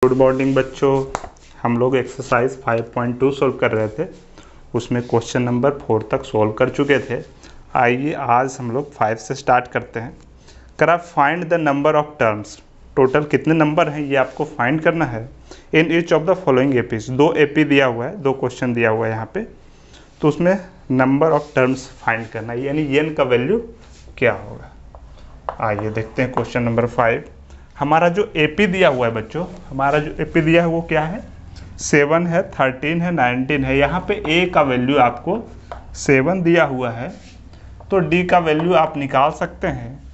Good morning बच्चों। हम लोग एक्सरसाइज 5.2 सॉल्व कर रहे थे, उसमें क्वेश्चन नंबर 4 तक सॉल्व कर चुके थे। आइए आज हम लोग 5 से स्टार्ट करते हैं। कर आप find the number of terms, total कितने नंबर हैं ये आपको फाइंड करना है in each of the following APs. 2 AP दिया हुआ है, 2 क्वेश्चन दिया हुआ है यहाँ पे, तो उसमें नंबर ऑफ टर्म्स फाइंड करना है, यानी एन का वैल्यू क्या होगा। आइए देखते हैं क्वेश्चन नंबर 5। हमारा जो एपी दिया हुआ है बच्चों, हमारा जो एपी दिया है वो क्या है, 7 है, 13 है, 19 है। यहाँ पे ए का वैल्यू आपको 7 दिया हुआ है, तो डी का वैल्यू आप निकाल सकते हैं।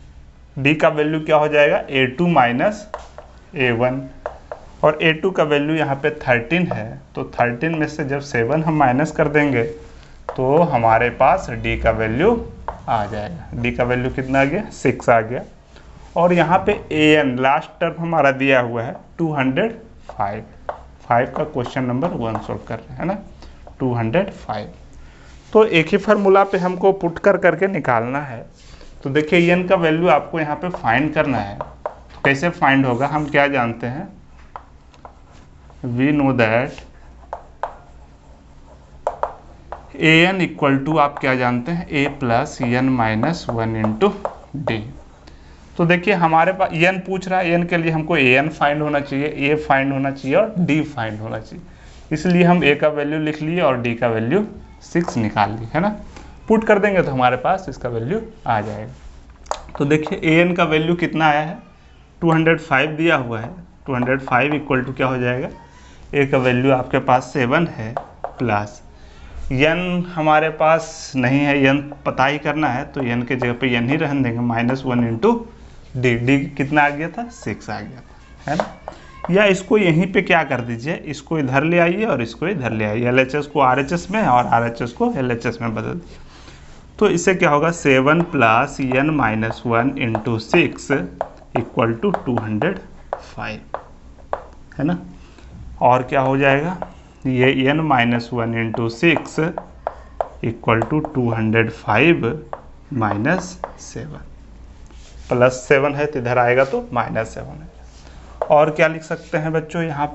डी का वैल्यू क्या हो जाएगा, A2 माइनस A1, और A2 का वैल्यू यहाँ पे 13 है, तो 13 में से जब 7 हम माइनस कर देंगे तो हमारे पास डी का वैल्यू आ जाएगा। डी का वैल्यू कितना आ गया, 6 आ गया। और यहाँ पे an लास्ट टर्म हमारा दिया हुआ है 205। 5 का क्वेश्चन नंबर 1 सॉल्व कर रहे हैं ना, 205। तो एक ही फार्मूला पे हमको पुट कर करके निकालना है। तो देखिए n का वैल्यू आपको यहाँ पे फाइंड करना है, तो कैसे फाइंड होगा, हम क्या जानते हैं, we know that an equal to, आप क्या जानते हैं, a plus n minus 1 into d. तो देखिए हमारे पास n पूछ रहा है, n के लिए हमको an फाइंड होना चाहिए, a फाइंड होना चाहिए और d फाइंड होना चाहिए। इसलिए हम a का वैल्यू लिख लिए और d का वैल्यू 6 निकाल ली, है ना। पुट कर देंगे तो हमारे पास इसका वैल्यू आ जाएगा। तो देखिए an का वैल्यू कितना आया है, 205 दिया हुआ है। 205 इक्वल टू क्या हो जाएगा, a का वैल्यू आपके पास 7 है, प्लस n हमारे पास नहीं है, n पता ही करना है, तो n के जगह पे n ही रहने देंगे, माइनस 1 इंटू डी। डी कितना आ गया था, 6 आ गया था, है ना। या इसको यहीं पे क्या कर दीजिए, इसको इधर ले आइए और इसको इधर ले आइए, LHS को RHS में और RHS को LHS में बदल दीजिए। तो इससे क्या होगा, 7 plus n minus 1 into 6 equal to 205, है ना। और क्या हो जाएगा, ये n minus 1 into 6 equal to 205 minus 7, plus 7 है तो इधर आएगा तो माइनस 7 है। और क्या लिख सकते हैं बच्चों, यहाँ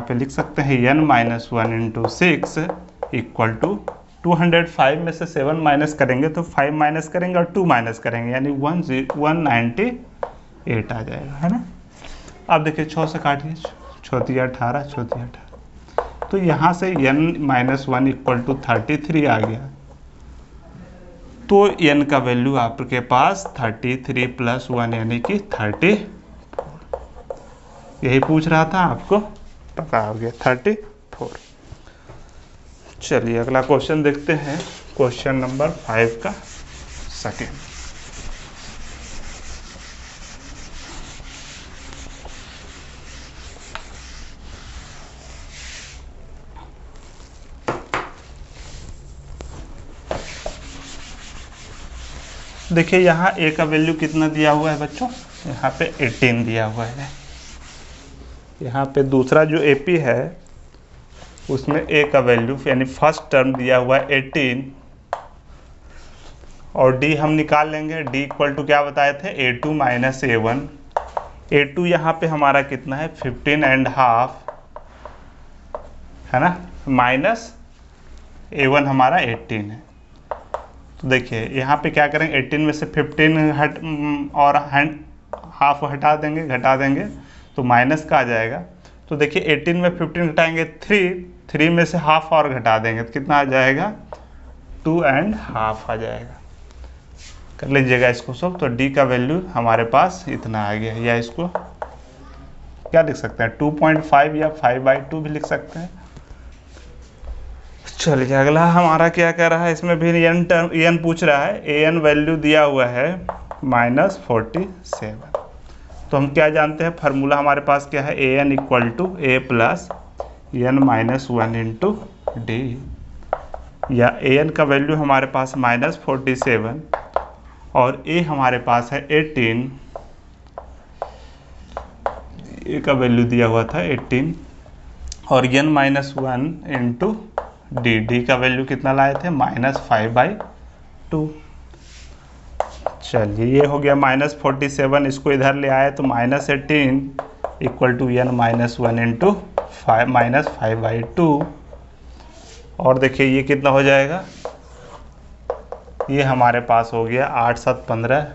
पे लिख सकते हैं n minus 1 into 6 equal to 205 में से 7 माइनस करेंगे तो 5 माइनस करेंगे और 2 माइनस करेंगे, यानी 198 आ जाएगा, है ना। अब देखिए 6 से काटिए, 6 18, 6 18, तो यहाँ से n माइनस 1 इक्वल टू 33 आ गया। तो n का वैल्यू आपके पास 33 प्लस 1 यानी कि 34, यही पूछ रहा था, आपको पता हो गया 34। चलिए अगला क्वेश्चन देखते हैं, क्वेश्चन नंबर 5 का सेकेंड। देखिए यहाँ a का वैल्यू कितना दिया हुआ है बच्चों, यहाँ पे 18 दिया हुआ है। यहाँ पे दूसरा जो AP है उसमें a का वैल्यू यानी फर्स्ट टर्म दिया हुआ है 18, और d हम निकाल लेंगे। d इक्वल टू क्या बताए थे, A2 माइनस A1। A2 यहाँ पे हमारा कितना है, 15.5, है ना, माइनस A1 हमारा 18 है। तो देखिए यहाँ पे क्या करेंगे, 18 में से 15 और हाफ हटा देंगे, घटा देंगे तो माइनस का आ जाएगा। तो देखिए 18 में 15 घटाएंगे 3 में से हाफ और घटा देंगे तो कितना आ जाएगा, 2.5 आ जाएगा। कर लीजिएगा इसको सब। तो डी का वैल्यू हमारे पास इतना आ गया, या इसको क्या लिख सकते हैं, 2.5 या 5/2 भी लिख सकते हैं। चलिए अगला हमारा क्या कह रहा है, इसमें भी n पूछ रहा है, an वैल्यू दिया हुआ है माइनस 47। तो हम क्या जानते हैं, फार्मूला हमारे पास क्या है, an equal to a plus n minus 1 into d, या an का वैल्यू हमारे पास माइनस 47 और a हमारे पास है 18, a का वैल्यू दिया हुआ था 18 और n माइनस 1 इंटू डी का वैल्यू कितना लाए थे, माइनस 5/2। चलिए ये हो गया माइनस 47, इसको इधर ले आए तो minus 18 equal to n minus one into minus 5/2। और देखिए ये कितना हो जाएगा, ये हमारे पास हो गया 8 7 15,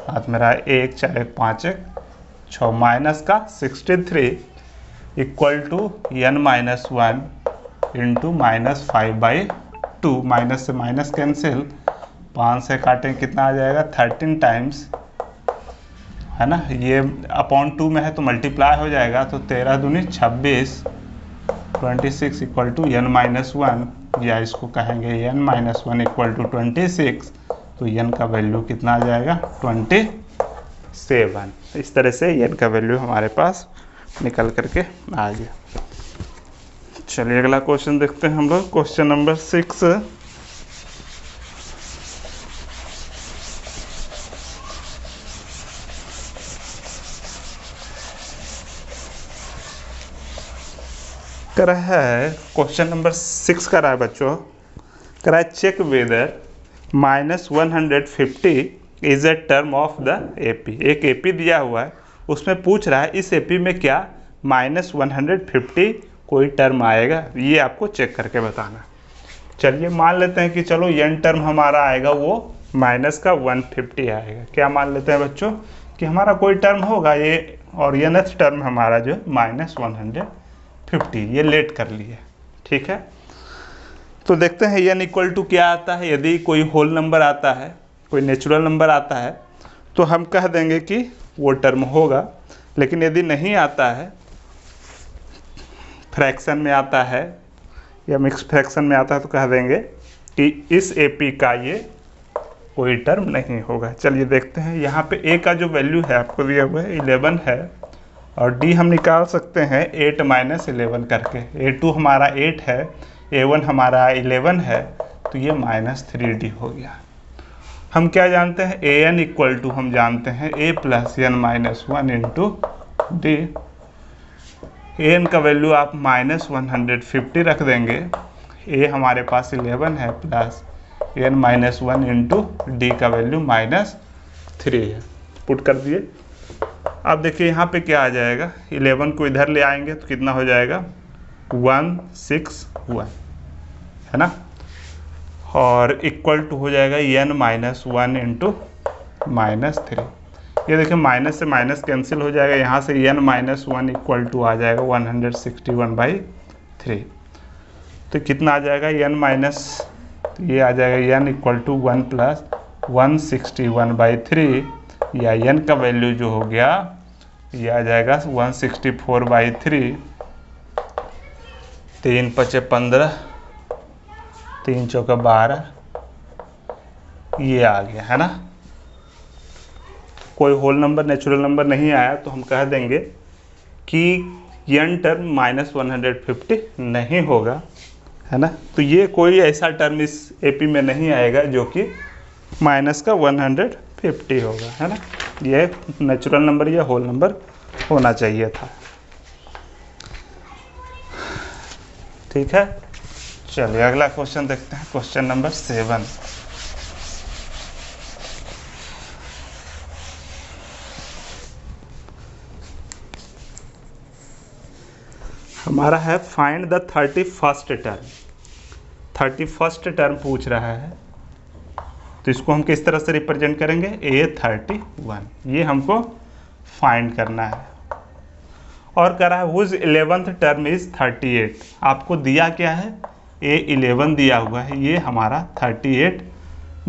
हाथ में रहा 1 4 1 5 1 6 माइनस का 63 equal to n minus one into minus 5/2। Minus से माइनस कैंसिल, 5 से काटें कितना आ जाएगा 13 टाइम्स, है ना। ये अपॉन 2 में है तो मल्टीप्लाई हो जाएगा, तो 13 दूनी 26 26 equal to n minus one, या इसको कहेंगे n minus one equal to 26। तो n का वैल्यू कितना आ जाएगा 27। इस तरह से n का वैल्यू हमारे पास निकल करके आ गया। चलिए अगला क्वेश्चन देखते हैं हम लोग, क्वेश्चन नंबर 6। कर रहा है क्वेश्चन नंबर 6 कर रहा है बच्चों, कर रहा है check whether -150 is a term of the AP. एक एपी दिया हुआ है, उसमें पूछ रहा है इस एपी में क्या -150 कोई टर्म आएगा, ये आपको चेक करके बताना। चलिए मान लेते हैं कि चलो n टर्म हमारा आएगा वो माइनस का 150 आएगा। क्या मान लेते हैं बच्चों कि हमारा कोई टर्म होगा ये, और nth टर्म हमारा जो -150 ये लेट कर लिए, ठीक है। तो देखते हैं n इक्वल टू क्या आता है। यदि कोई होल नंबर आता है, कोई नेचुरल नंबर आता है, तो हम कह देंगे कि वो टर्म होगा। लेकिन यदि नहीं आता है, फ्रैक्शन में आता है या मिक्स फ्रैक्शन में आता है, तो कह देंगे कि इस एपी का ये कोई टर्म नहीं होगा। चलिए देखते हैं, यहाँ पे a का जो वैल्यू है आपको दिया हुआ है 11 है, और d हम निकाल सकते हैं 8 माइनस 11 करके। a2 हमारा 8 है, a1 हमारा 11 है, तो ये -3d हो गया। हम क्या जानते हैं, an इक्वल टू हम जानते हैं a plus n minus one into D. an का वैल्यू आप -150 रख देंगे, a हमारे पास 11 है plus n minus one into D का वैल्यू -3 है। पुट कर दिए। अब देखिए यहाँ पे क्या आ जाएगा, 11 को इधर ले आएंगे तो कितना हो जाएगा 161, है ना। और इक्वल टू हो जाएगा n माइनस वन इंटू -3। ये देखिए माइनस से माइनस कैंसिल हो जाएगा, यहाँ से n minus one equal to आ जाएगा 161/3। तो कितना आ जाएगा n माइनस, ये आ जाएगा n इक्वल टू 1 प्लस 161/3, या n का वैल्यू जो हो गया ये आ जाएगा 164/3। 3 5 15, 3 चौका 12, ये आ गया, है ना। कोई होल नंबर नेचुरल नंबर नहीं आया तो हम कह देंगे कि n टर्म -150 नहीं होगा, है ना। तो ये कोई ऐसा टर्म इस एपी में नहीं आएगा जो कि -150 होगा, है ना। ये नेचुरल नंबर या होल नंबर होना चाहिए था, ठीक है। चलिए अगला क्वेश्चन देखते हैं, क्वेश्चन नंबर 7। हमारा है find the 31st term. 31st term पूछ रहा है, तो इसको हम किस तरह से रिप्रेजेंट करेंगे, A31, ये हमको फाइंड करना है। और कह रहा है हुज 11th टर्म इज 38। आपको दिया क्या है, A11 दिया हुआ है, ये हमारा 38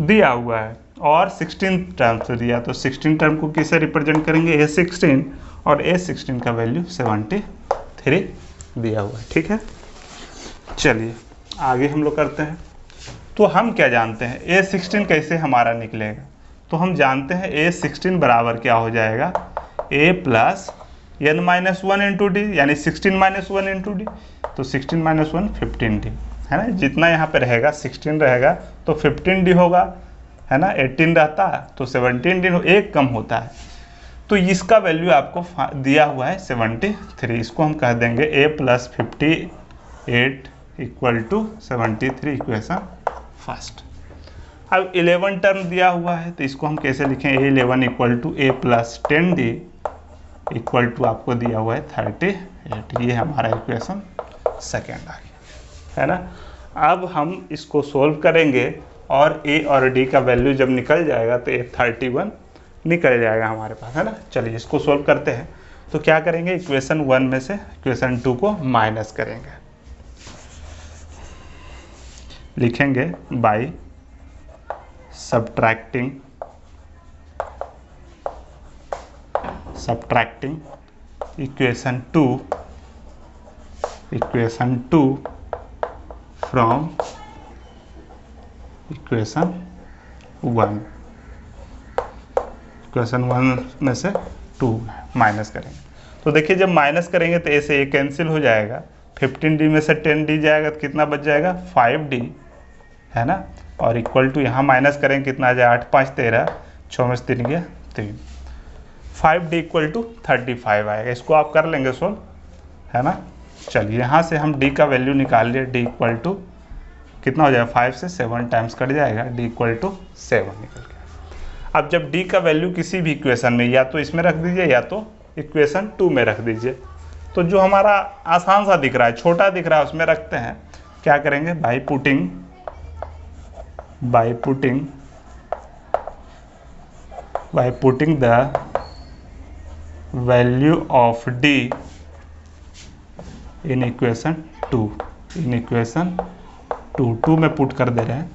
दिया हुआ है, और 16 टर्म से दिया, तो 16 टर्म को किसे रिप्रेजेंट करेंगे, A16, और A16 का वैल्यू 73 दिया हुआ है, ठीक है। चलिए आगे हम लोग करते हैं। तो हम क्या जानते हैं, A16 कैसे हमारा निकलेगा, तो हम जानते हैं A16 बराबर क्या हो जाएगा, A plus n minus one into D, यानी 16 माइनस वन इंटू डी, तो 16 माइनस वन 15d, है ना। जितना यहाँ पे रहेगा 16 रहेगा तो 15d होगा, है ना। 18 रहता है तो 17d, एक कम होता है, तो इसका वैल्यू आपको दिया हुआ है 73। इसको हम कह देंगे A plus 58 equal to 73, equation first. अब 11 टर्म दिया हुआ है, तो इसको हम कैसे लिखें, A11 equal to A plus 10d equal to आपको दिया हुआ है 38। ये हमारा इक्वेशन सेकेंड आ गया, है ना। अब हम इसको सोल्व करेंगे और ए और डी का वैल्यू जब निकल जाएगा तो ये 31 निकल जाएगा हमारे पास, है ना। चलिए इसको सोल्व करते हैं। तो क्या करेंगे, इक्वेशन 1 में से इक्वेशन 2 को माइनस करेंगे, लिखेंगे by subtracting equation 2 from equation 1। Equation 1 में से 2 माइनस करेंगे। तो देखिए जब माइनस करेंगे तो ऐसे ये कैंसिल हो जाएगा, 15d में से 10d जाएगा तो कितना बच जाएगा 5d, है ना। और इक्वल टू यहाँ माइनस करेंगे कितना आ जाएगा 8 5 13, 6 में से 3 गया 3, 5d इक्वल टू 35 आएगा। इसको आप कर लेंगे सोल्व, है ना। चलिए यहाँ से हम d का वैल्यू निकाल लिए, d इक्वल टू कितना हो जाएगा 5 से 7 टाइम्स कट जाएगा, d इक्वल टू 7 निकल गया। अब जब d का वैल्यू किसी भी इक्वेशन में या तो इसमें रख दीजिए या तो इक्वेशन 2 में रख दीजिए। तो जो हमारा आसान सा दिख रहा है, छोटा दिख रहा है, उसमें रखते हैं। क्या करेंगे, by putting the value of d in equation 2 में पुट कर दे रहे हैं।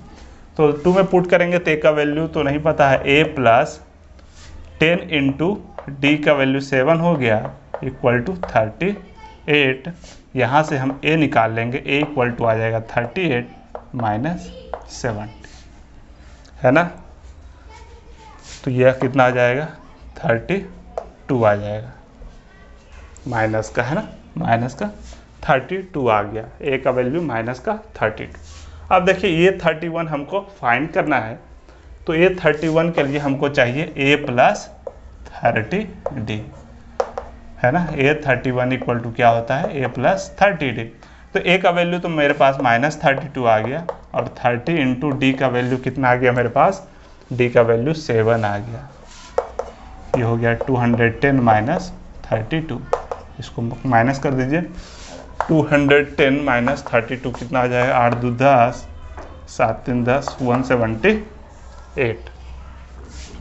तो 2 में पुट करेंगे तो a का वैल्यू तो नहीं पता है, a प्लस 10 इंटू डी का वैल्यू 7 हो गया इक्वल टू 38। यहाँ से हम a निकाल लेंगे, a इक्वल टू आ जाएगा 38 माइनस 70, है ना। तो यह कितना आ जाएगा 32 आ जाएगा, माइनस का, है ना, माइनस का 32 आ गया, a का वैल्यू माइनस का 32। अब देखिए ये 31 हमको फाइंड करना है, तो ये 31 के लिए हमको चाहिए a प्लस 30d, है ना। a 31 इक्वल टू क्या होता है a प्लस 30d। तो a का वैल्यू तो मेरे पास माइनस 32 आ गया, और 30 इंटू डी का वैल्यू कितना आ गया मेरे पास, d का वैल्यू 7 आ गया। ये हो गया 210 माइनस 32, इसको माइनस कर दीजिए। 210 माइनस 32 कितना आ जाएगा, 8 2 10, 7 3 10, 178,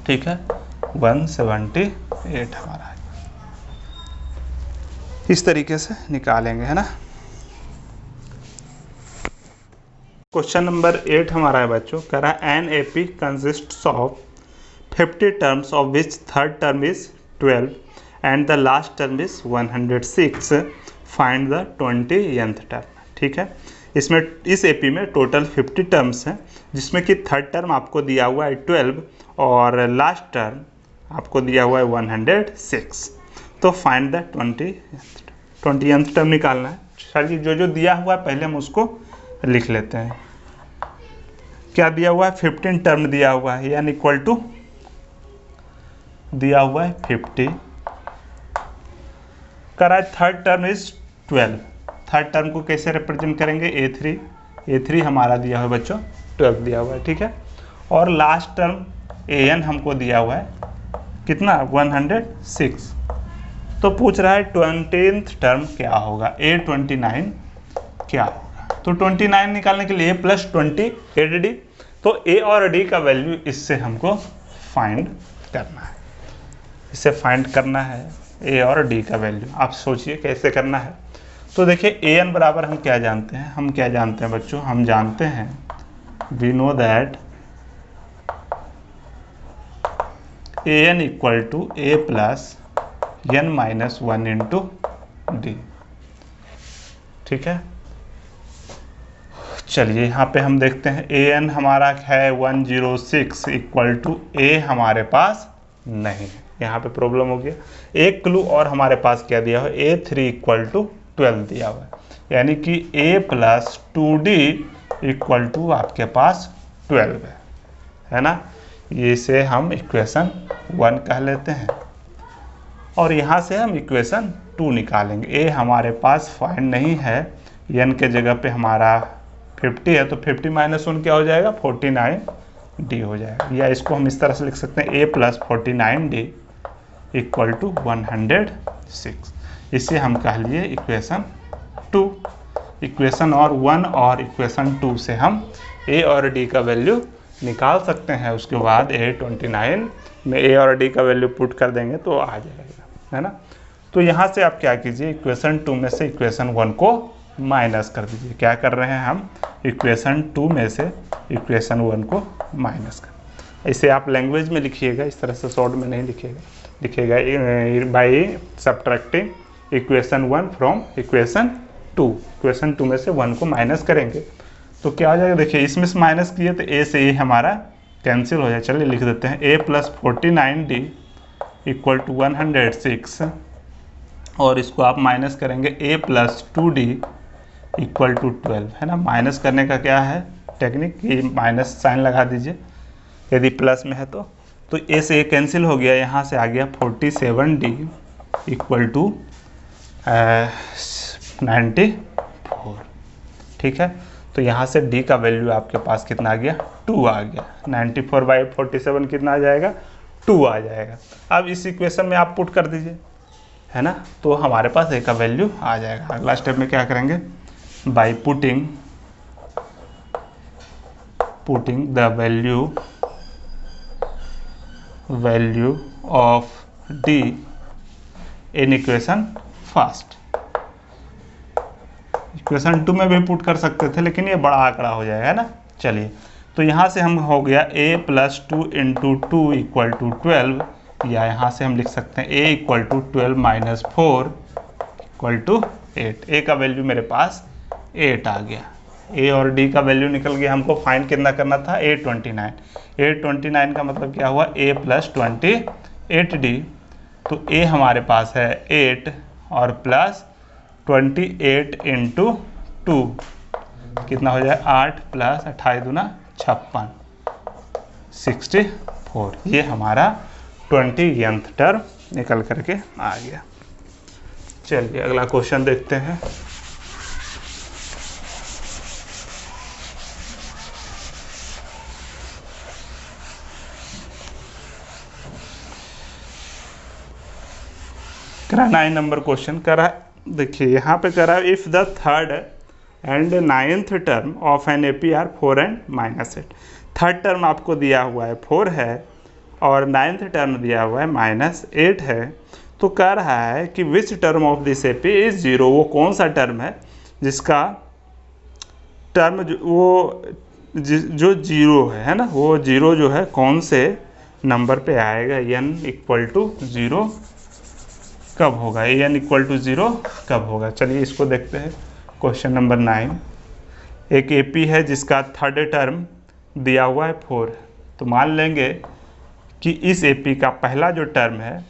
ठीक है, 178 हमारा। इस तरीके से निकालेंगे, है ना। क्वेश्चन नंबर 8 हमारा है बच्चों, कह रहा है an AP consists of 50 terms of which third term is 12 and the last term is 106, find the 20th term. ठीक है, इसमें इस एपी में टोटल 50 टर्म्स हैं, जिसमें कि थर्ड टर्म आपको दिया हुआ है 12 और लास्ट टर्म आपको दिया हुआ है 106। तो फाइंड द 20th टर्म निकालना है। चलिए जो दिया हुआ है पहले हम उसको लिख लेते हैं। क्या दिया हुआ है, 15 टर्म दिया हुआ है, यानी इक्वल टू दिया हुआ है 50, करा third term is 12। Third term को कैसे रिप्रेजेंट करेंगे, A3 हमारा दिया हुआ है बच्चों 12 दिया हुआ है, ठीक है। और लास्ट टर्म AN हमको दिया हुआ है कितना, 106। तो पूछ रहा है 20th टर्म क्या होगा, A29 क्या होगा। तो 29 निकालने के लिए A प्लस 20 8D, तो A और D का वैल्यू इससे हमको फाइंड करना है, इसे फाइंड करना है A और D का वैल्यू। आप सोचिए कैसे करना है। तो देखिए AN बराबर हम क्या जानते हैं, बच्चों, हम जानते हैं we know that AN equal to A plus n minus 1 into d. ठीक है, चलिए यहाँ पे हम देखते हैं AN हमारा है 106 इक्वल टू A हमारे पास नहीं है, यहाँ पे प्रॉब्लम हो गया। एक क्लू और हमारे पास क्या दिया हुआ है, A3 इक्वल टू 12 दिया हुआ है, यानी कि A plus 2D equal to आपके पास 12 है ना। इसे हम इक्वेशन 1 कह लेते हैं, और यहाँ से हम इक्वेशन 2 निकालेंगे। A हमारे पास फाइंड नहीं है, n के जगह पे हमारा 50 है, तो 50 माइनस 1 क्या हो जाएगा, 49D हो जाएगा। या इसको हम इस तरह से लिख सकते हैं A plus 49D equal to 106। इसे हम कह लिए इक्वेशन 2। इक्वेशन और 1 और इक्वेशन 2 से हम ए और डी का वैल्यू निकाल सकते हैं। उसके बाद A29 में ए और डी का वैल्यू पुट कर देंगे तो आ जाएगा, है ना। तो यहाँ से आप क्या कीजिए, इक्वेशन 2 में से इक्वेशन 1 को माइनस कर दीजिए। क्या कर रहे हैं हम, इक्वेशन 2 में से इक्वेशन 1 को माइनस कर। इसे आप लैंग्वेज में लिखिएगा, इस तरह से शॉर्ट में नहीं लिखिएगा by subtracting equation 1 from equation 2। Equation 2 में से 1 को माइनस करेंगे तो क्या आ जाएगा, देखिए इसमें से माइनस किए तो ए से ए हमारा कैंसिल हो जाए। चलिए लिख देते हैं a + 49d इक्वल टू 106, और इसको आप माइनस करेंगे a + 2d इक्वल टू 12, है ना। माइनस करने का क्या है टेक्निक, ये माइनस साइन लगा दीजिए यदि प्लस में है तो a से a कैंसिल हो गया, यहाँ से आ गया 47d इक्वल टू 94। ठीक है, तो यहाँ से d का वैल्यू आपके पास कितना आ गया, 2 आ गया। 94/47 कितना आ जाएगा, 2 आ जाएगा। अब इस इक्वेशन में आप पुट कर दीजिए, है ना, तो हमारे पास a का वैल्यू आ जाएगा। अगला स्टेप में क्या करेंगे, by putting the value of d in equation first. Equation 2 में भी पुट कर सकते थे लेकिन ये बड़ा आंकड़ा हो जाएगा, है ना। चलिए, तो यहाँ से हम हो गया a + 2 × 2 इक्वल टू 12, या यहाँ से हम लिख सकते हैं a equal to 12 - 4 equal to 8। a का वैल्यू मेरे पास 8 आ गया। a और d का वैल्यू निकल गया। हमको फाइंड कितना करना था, A29। A29 का मतलब क्या हुआ, a + 28d। तो a हमारे पास है 8 और प्लस 28 × 2 कितना हो जाए, 8 + 28 दूना 56, 64। ये हमारा 20th टर्म निकल करके आ गया। चलिए अगला क्वेश्चन देखते हैं। करा 9 नंबर क्वेश्चन करा। देखिए यहाँ पे करा, if the third and 9th term of an APR 4 and -8। Third term आपको दिया हुआ है 4 है और 9th टर्म दिया हुआ है -8 है। तो कह रहा है कि विच term of this AP is 0। वो कौन सा टर्म है जिसका टर्म जो 0 है ना, वो 0 जो है कौन से नंबर पे आएगा, n इक्वल टू 0 कब होगा, n इक्वल टू 0 कब होगा। चलिए इसको देखते हैं। क्वेश्चन नंबर 9, एक AP है जिसका थर्ड टर्म दिया हुआ है 4। तो मान लेंगे कि इस AP का पहला जो टर्म है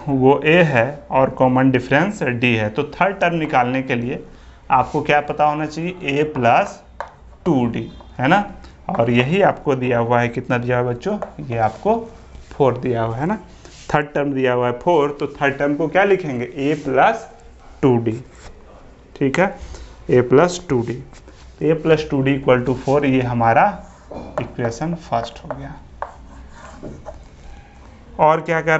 वो A है और कॉमन डिफरेंस D है। तो थर्ड टर्म निकालने के लिए आपको क्या पता होना चाहिए, a + 2d, है ना। और यही आपको दिया हुआ है, कितना दिया हुआ है बच्चों, ये आपको 4 दिया हुआ है ना। थर्ड टर्म दिया हुआ है 4, तो थर्ड टर्म को क्या लिखेंगे, a + 2d। ठीक है, a + 2d। a + 2d equal to 4, ये हमारा इक्वेशन फर्स्ट हो गया। और क्या कह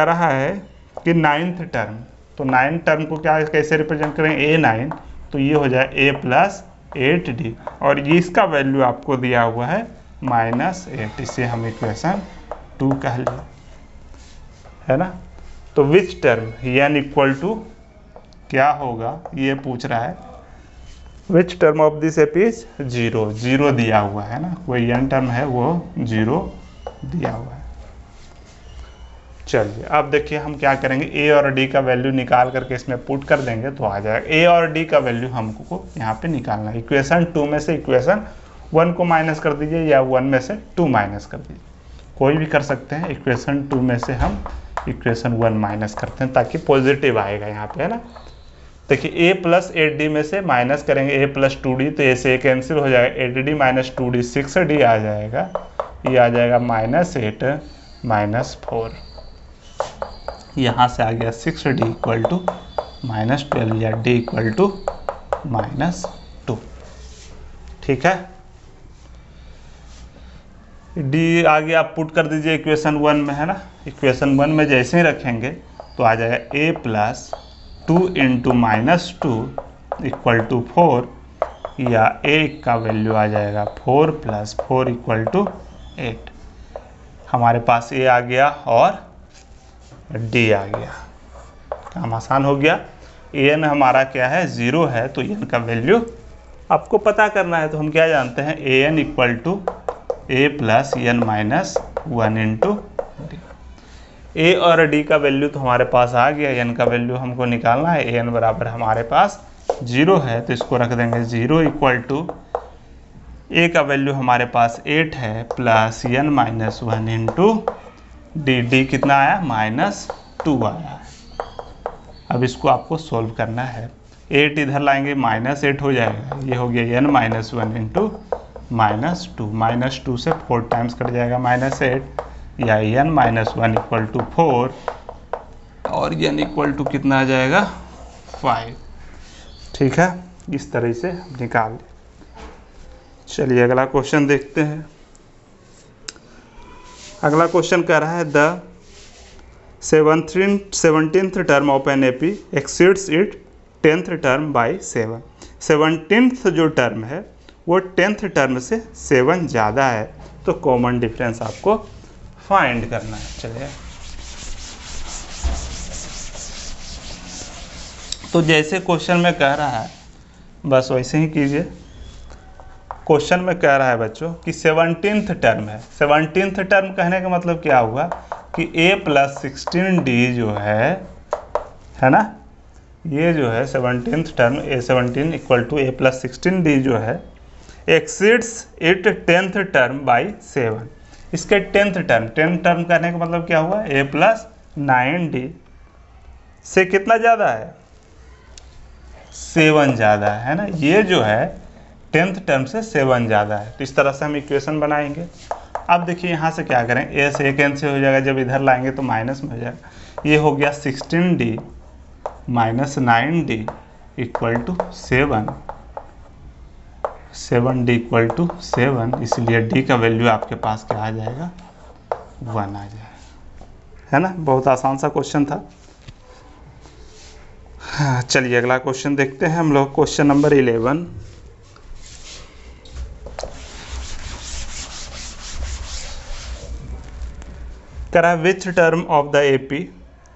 रहा है कि 9th टर्म, तो 9th टर्म को क्या कैसे रिप्रेजेंट करेंगे, A9, तो ये हो जाए a + 8d, और ये इसका वैल्यू आपको दिया हुआ है -8। इसे हम इक्वेशन 2 कह लिया, है ना। तो which term n equal to क्या होगा, ये पूछ रहा है। Which term of this AP is 0। 0 दिया हुआ है ना, कोई n टर्म है वो 0 दिया हुआ है। चलिए अब देखिए हम क्या करेंगे, a और d का वैल्यू निकाल करके इसमें पुट कर देंगे तो आ जाएगा। a और d का वैल्यू हमको यहाँ पे निकालना है। इक्वेशन 2 में से इक्वेशन 1 को माइनस कर दीजिए या 1 में से 2 माइनस कर दीजिए, कोई भी कर सकते हैं। इक्वेशन 2 में से हम इक्वेशन 1 माइनस करते हैं ताकि पॉजिटिव आएगा यहाँ पे, है ना। देखिए a + 8d में से माइनस करेंगे a + 2d, तो a से a कैंसिल हो जाएगा, 8d - 2d 6d आ जाएगा। ये आ जाएगा -8 - 4। यहाँ से आ गया 6d इक्वल टू -12 या d इक्वल टू -2। ठीक है, डी आगे आप पुट कर दीजिए इक्वेशन 1 में, है ना। इक्वेशन 1 में जैसे ही रखेंगे तो आ जाएगा a plus 2 into minus 2 equal to 4, या a का वैल्यू आ जाएगा 4 प्लस 4 इक्वल टू 8। हमारे पास a आ गया और d आ गया। काम आसान हो गया। an हमारा क्या है, 0 है, तो n का वैल्यू आपको पता करना है। तो हम क्या जानते हैं, an equal to a plus n minus 1 into d. a और d का वैल्यू तो हमारे पास आ गया, n का वैल्यू हमको निकालना है। an बराबर हमारे पास 0 है, तो इसको रख देंगे 0 इक्वल टू a का वैल्यू हमारे पास 8 है plus n minus 1 into D. D कितना आया, माइनस 2 आया। अब इसको आपको सोल्व करना है। 8 इधर लाएंगे माइनस 8 हो जाएगा, ये हो गया n minus 1 into minus 2। Minus 2 से 4 टाइम्स कट जाएगा माइनस 8, या n माइनस 1 इक्वल टू 4, और n इक्वल टू कितना आ जाएगा, 5। ठीक है, इस तरह से निकाल लें। चलिए अगला क्वेश्चन देखते हैं। अगला क्वेश्चन कह रहा है the 17th term of an AP exceeds it 10th term by 7। 17th जो टर्म है वो 10th टर्म से 7 ज़्यादा है, तो कॉमन डिफरेंस आपको फाइंड करना है। चलिए, तो जैसे क्वेश्चन में कह रहा है बस वैसे ही कीजिए। क्वेश्चन में कह रहा है बच्चों कि 17th टर्म है। 17th टर्म कहने का मतलब क्या हुआ कि a प्लस 16d जो है ना, ये जो है 17th term a17 equal to a plus 16d जो है exceeds it 10th term by 7। इसके 10th टर्म कहने का मतलब क्या हुआ, a प्लस 9d से कितना ज़्यादा है, 7 ज़्यादा है ना। ये जो है 10th टर्म से 7 ज़्यादा है, तो इस तरह से हम इक्वेशन बनाएंगे। अब देखिए यहाँ से क्या करें, a से कैंसिल हो जाएगा, जब इधर लाएंगे तो माइनस में हो जाएगा। ये हो गया 16d minus 9d equal to 7, 7d equal to 7, इसलिए d का वैल्यू आपके पास क्या आ जाएगा, 1 आ जाएगा, है ना। बहुत आसान सा क्वेश्चन था। हाँ, चलिए अगला क्वेश्चन देखते हैं हम लोग। Question number 11। करा विच टर्म ऑफ द एपी,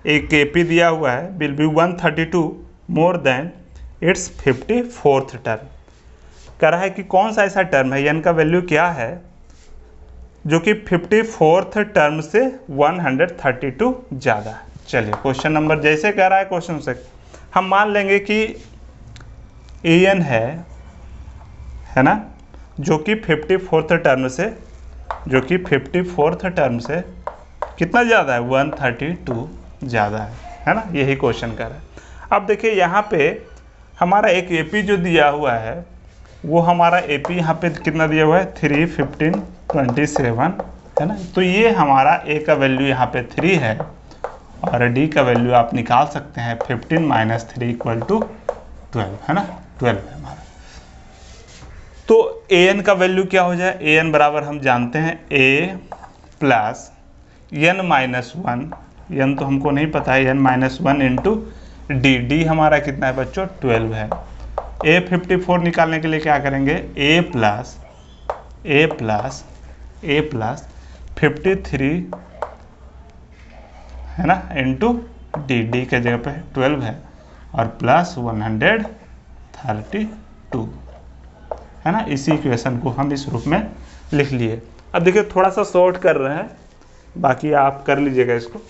एक एपी दिया हुआ है, will be 132 more than it's 54th term. कह रहा है कि कौन सा ऐसा टर्म है, n का वैल्यू क्या है जो कि 54th टर्म से 132 ज़्यादा है। चलिए क्वेश्चन नंबर जैसे कह रहा है क्वेश्चन से हम मान लेंगे कि an है ना, जो कि 54th टर्म से, जो कि 54th टर्म से कितना ज़्यादा है, 132 ज़्यादा है ना। यही क्वेश्चन कर रहा है। अब देखिए यहाँ पे हमारा एक एपी जो दिया हुआ है, वो हमारा एपी यहाँ पे कितना दिया हुआ है, 3, 15, 27 है ना। तो ये हमारा ए का वैल्यू यहाँ पे 3 है, और डी का वैल्यू आप निकाल सकते हैं 15 माइनस 3 इक्वल टू 12, है ना, 12 है हमारा। तो ए एन का वैल्यू क्या हो जाए, ए एन बराबर हम जानते हैं ए प्लस n माइनस 1, n तो हमको नहीं पता है, n minus 1 into D. D हमारा कितना है बच्चों, 12 है। a 54 निकालने के लिए क्या करेंगे, a प्लस 53 है ना इंटू डी। डी के जगह पे 12 है, और प्लस 132 है ना। इसी इक्वेशन को हम इस रूप में लिख लिए। अब देखिए थोड़ा सा शॉर्ट कर रहे हैं, बाकी आप कर लीजिएगा इसको।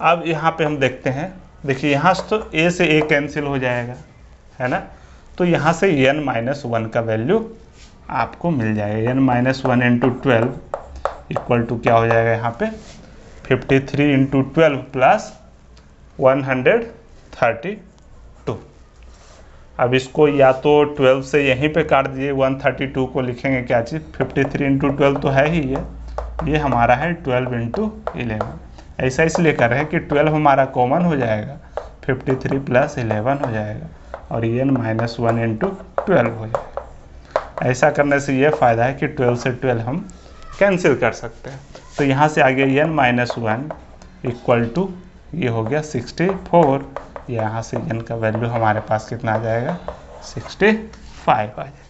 अब यहाँ पे हम देखते हैं, देखिए यहाँ से तो a से a कैंसिल हो जाएगा, है ना। तो यहाँ से n माइनस 1 का वैल्यू आपको मिल जाएगा। n minus 1 into 12 equal to क्या हो जाएगा यहाँ पे, 53 इंटू 12 प्लस 132। अब इसको या तो 12 से यहीं पे काट दीजिए, 132 को लिखेंगे क्या चीज़, 53 इंटू 12 तो है ही ये हमारा है 12 इंटू 11। ऐसा इसलिए कर रहे हैं कि 12 हमारा कॉमन हो जाएगा, 53 प्लस 11 हो जाएगा, और n माइनस 1 इंटू 12 हो जाएगा। ऐसा करने से ये फ़ायदा है कि 12 से 12 हम कैंसिल कर सकते हैं। तो यहाँ से आ गया n माइनस 1 इक्वल टू ये हो गया 64। यहाँ से n का वैल्यू हमारे पास कितना आ जाएगा 65 आ जाएगा।